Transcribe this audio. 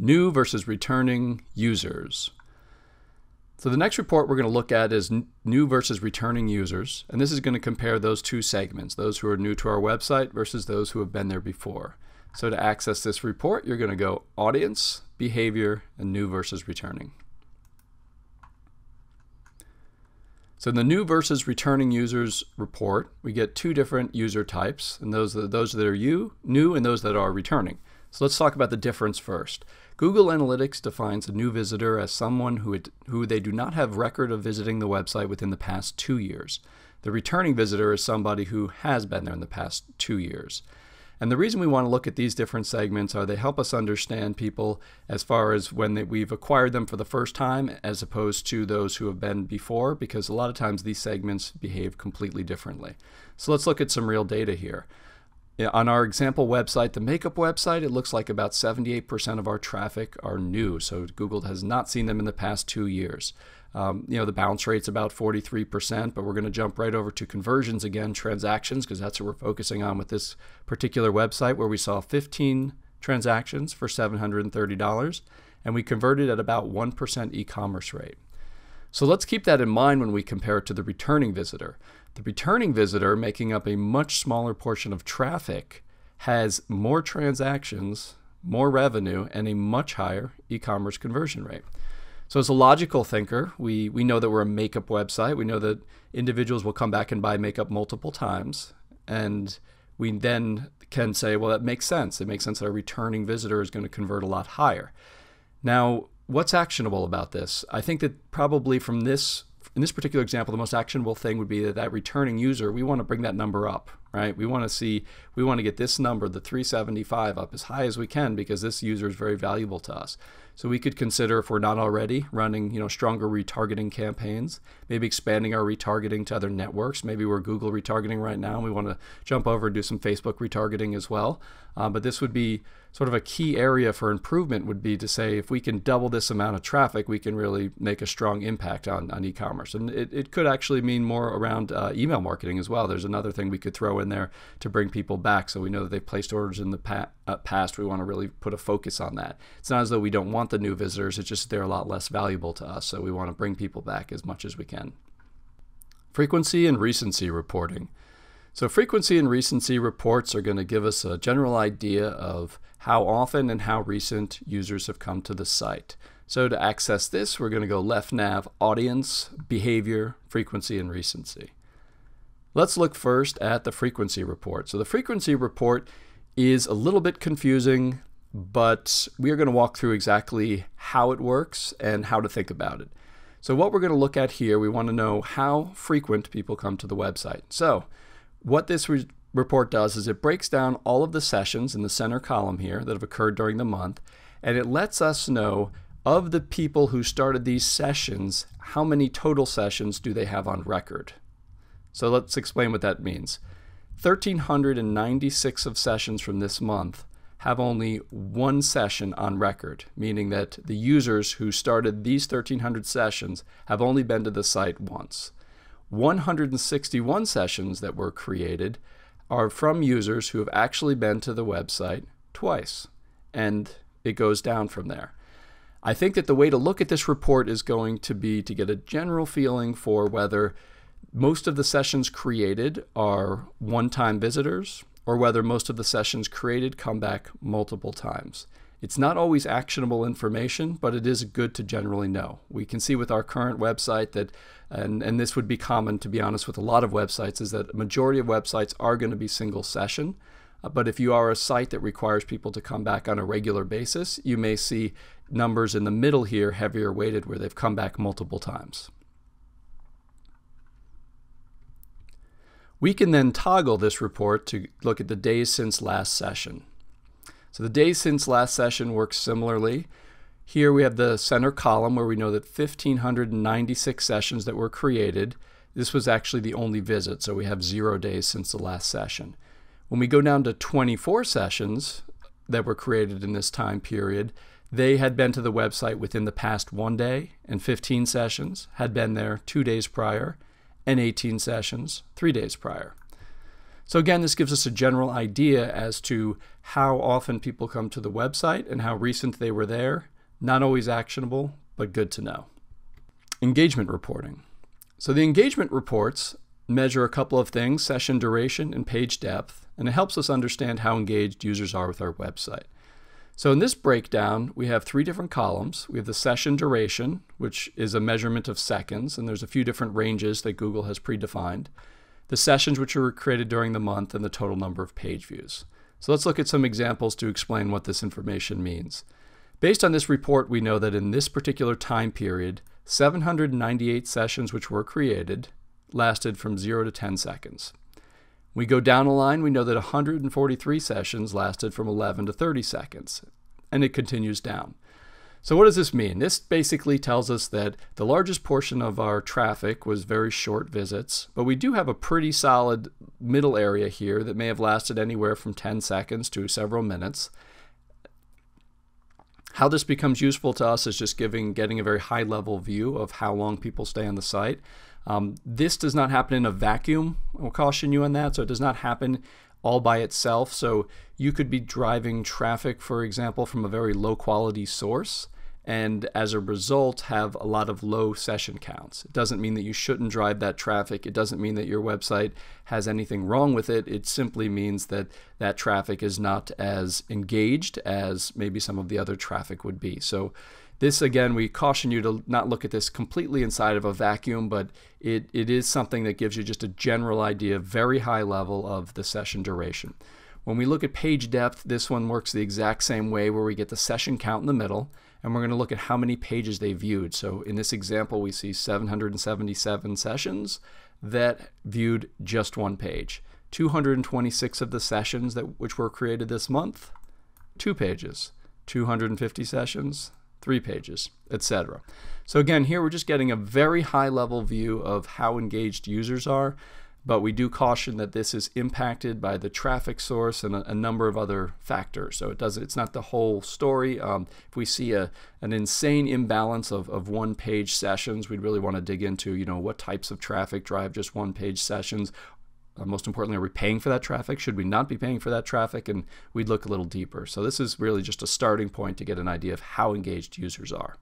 new versus returning users. So the next report we're going to look at is new versus returning users, and this is going to compare those two segments, those who are new to our website versus those who have been there before. So to access this report, you're going to go Audience, Behavior, and New versus Returning. So in the new versus returning users report, we get two different user types, and those that are new and those that are returning. So let's talk about the difference first. Google Analytics defines a new visitor as someone who they do not have record of visiting the website within the past 2 years. The returning visitor is somebody who has been there in the past 2 years. And the reason we want to look at these different segments are they help us understand people as far as when we've acquired them for the first time as opposed to those who have been before, because a lot of times these segments behave completely differently. So let's look at some real data here. On our example website, the makeup website, it looks like about 78% of our traffic are new. So Google has not seen them in the past 2 years. The bounce rate's about 43%, but we're going to jump right over to conversions again, transactions, because that's what we're focusing on with this particular website, where we saw 15 transactions for $730, and we converted at about 1% e-commerce rate. So let's keep that in mind when we compare it to the returning visitor. The returning visitor, making up a much smaller portion of traffic, has more transactions, more revenue, and a much higher e-commerce conversion rate. So as a logical thinker, we know that we're a makeup website. We know that individuals will come back and buy makeup multiple times. And we then can say, well, that makes sense. It makes sense that a returning visitor is going to convert a lot higher. Now, what's actionable about this? I think that probably in this particular example, the most actionable thing would be that returning user, we want to bring that number up, right? We want to get this number, the 375, up as high as we can, because this user is very valuable to us. So we could consider, if we're not already, running stronger retargeting campaigns, maybe expanding our retargeting to other networks. Maybe we're Google retargeting right now, and we want to jump over and do some Facebook retargeting as well. But this would be sort of a key area for improvement, would be to say, if we can double this amount of traffic, we can really make a strong impact on e-commerce. And it could actually mean more around email marketing as well. There's another thing we could throw in there to bring people back. So we know that they've placed orders in the past. We want to really put a focus on that. It's not as though we don't want the new visitors, it's just they're a lot less valuable to us. So we want to bring people back as much as we can. Frequency and recency reporting. So frequency and recency reports are going to give us a general idea of how often and how recent users have come to the site. So to access this, we're going to go left nav, audience, behavior, frequency, and recency. Let's look first at the frequency report. So the frequency report is a little bit confusing, but we are going to walk through exactly how it works and how to think about it. So what we're going to look at here, we want to know how frequent people come to the website. So what this report does is it breaks down all of the sessions in the center column here that have occurred during the month, and it lets us know, of the people who started these sessions, how many total sessions do they have on record. So let's explain what that means. 1,396 of sessions from this month have only one session on record, meaning that the users who started these 1,300 sessions have only been to the site once. 161 sessions that were created are from users who have actually been to the website twice, and it goes down from there. I think that the way to look at this report is going to be to get a general feeling for whether most of the sessions created are one-time visitors, or whether most of the sessions created come back multiple times. It's not always actionable information, but it is good to generally know. We can see with our current website that, and this would be common, to be honest, with a lot of websites, is that a majority of websites are going to be single session. But if you are a site that requires people to come back on a regular basis, you may see numbers in the middle here heavier weighted where they've come back multiple times. We can then toggle this report to look at the days since last session. So the days since last session works similarly. Here we have the center column where we know that 1,596 sessions that were created. This was actually the only visit, so we have 0 days since the last session. When we go down to 24 sessions that were created in this time period, they had been to the website within the past 1 day, and 15 sessions had been there 2 days prior, and 18 sessions 3 days prior. So again, this gives us a general idea as to how often people come to the website and how recent they were there. Not always actionable, but good to know. Engagement reporting. So the engagement reports measure a couple of things: session duration and page depth, and it helps us understand how engaged users are with our website. So in this breakdown, we have 3 different columns. We have the session duration, which is a measurement of seconds, and there's a few different ranges that Google has predefined. The sessions which were created during the month, and the total number of page views. So let's look at some examples to explain what this information means. Based on this report, we know that in this particular time period, 798 sessions which were created lasted from 0 to 10 seconds. We go down a line, we know that 143 sessions lasted from 11 to 30 seconds, and it continues down. So what does this mean? This basically tells us that the largest portion of our traffic was very short visits, but we do have a pretty solid middle area here that may have lasted anywhere from 10 seconds to several minutes. How this becomes useful to us is just getting a very high-level view of how long people stay on the site. This does not happen in a vacuum. I'll caution you on that. So it does not happen all by itself. So you could be driving traffic, for example, from a very low-quality source, and as a result have a lot of low session counts. It doesn't mean that you shouldn't drive that traffic. It doesn't mean that your website has anything wrong with it. It simply means that that traffic is not as engaged as maybe some of the other traffic would be. So this, again, we caution you to not look at this completely inside of a vacuum, but it is something that gives you just a general idea, very high level, of the session duration. When we look at page depth, this one works the exact same way, where we get the session count in the middle, and we're going to look at how many pages they viewed. So in this example, we see 777 sessions that viewed just one page. 226 of the sessions which were created this month, 2 pages. 250 sessions, 3 pages, etc. So again, here we're just getting a very high level view of how engaged users are, but we do caution that this is impacted by the traffic source and a number of other factors. So it's not the whole story. If we see an insane imbalance of one-page sessions, we'd really want to dig into, what types of traffic drive just one-page sessions. Most importantly, are we paying for that traffic? Should we not be paying for that traffic? And we'd look a little deeper. So this is really just a starting point to get an idea of how engaged users are.